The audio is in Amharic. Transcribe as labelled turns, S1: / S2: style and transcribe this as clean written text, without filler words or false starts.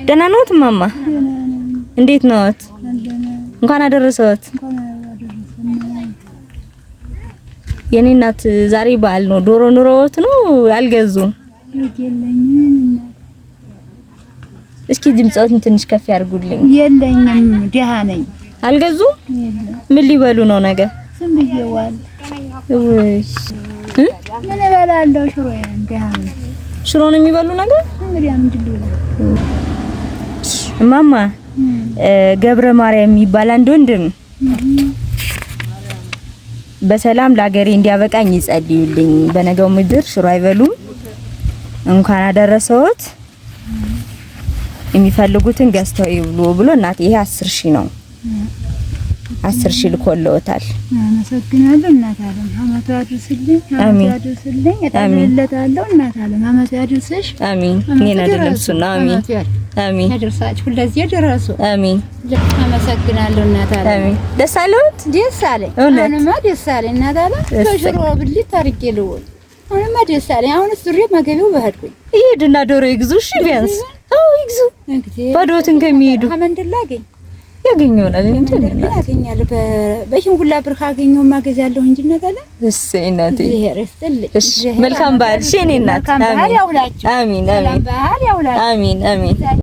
S1: ደህና ነዎት እማማ? እንዴት ነዎት? እንኳን አደረሰዎት። የኔ እናት ዛሬ በዓል ነው። ዶሮ ኑሮዎት ነው አልገዙም? እስኪ ድምጽዎትን ትንሽ ከፍ ያርጉልኝ።
S2: የለኝም ደሃ ነኝ።
S1: አልገዙም? ምን ሊበሉ ነው ነገ?
S2: ዝም ብዬዋል።
S1: እሺ
S2: ምን እበላለሁ? ሽሮ ደሃ ነኝ።
S1: ሽሮ ነው የሚበሉ ነገር?
S2: እንግዲህ ምንድን ነው?
S1: እማማ ገብረ ማርያም የሚባል አንድ ወንድም በሰላም ለሀገሬ እንዲያበቃኝ ይጸልዩልኝ። በነገው ምድር ሽሮ አይበሉም። እንኳን አደረሰዎት። የሚፈልጉትን ገዝተው ይብሉ ብሎ እናቴ ይሄ 10,000 ነው። 10,000 ልኮልዎታል።
S2: አመሰግናለሁ እናት አለም። አመቱ ያድርስልኝ። አመቱ ያድርስልኝ። እጠብቅለታለሁ እናት አለም። አመቱ ያድርስሽ። አሜን። እኔን አይደለምሱና አሜን። አሜን። ያድርሳችሁ ሁለዚህ ድረሱ። አሜን። አመሰግናለሁ እናት አለም። አሜን። ደስ አለዎት? ደስ አለኝ። አሁንማ ደስ አለኝ እናት አለም። ሽሮ ብልት አድርጌ ልውል። አሁንማ ደስ አለኝ። አሁን ሱሪ መገቢው በህድኩኝ። ይሄድና ዶሮ ይግዙ። እሺ ቢያንስ አው ይግዙ። ባዶትን ከሚሄዱ አመንደላ አገኝ ያገኘውናል እንዴ? ያገኛል። በሽንጉላ ብር ካገኘው ማገዛለሁ እንጂ ነገለ። እሰይ እናቴ እሺ፣ መልካም በዓል። እሺ እኔ እናት። አሜን አሜን አሜን አሜን አሜን።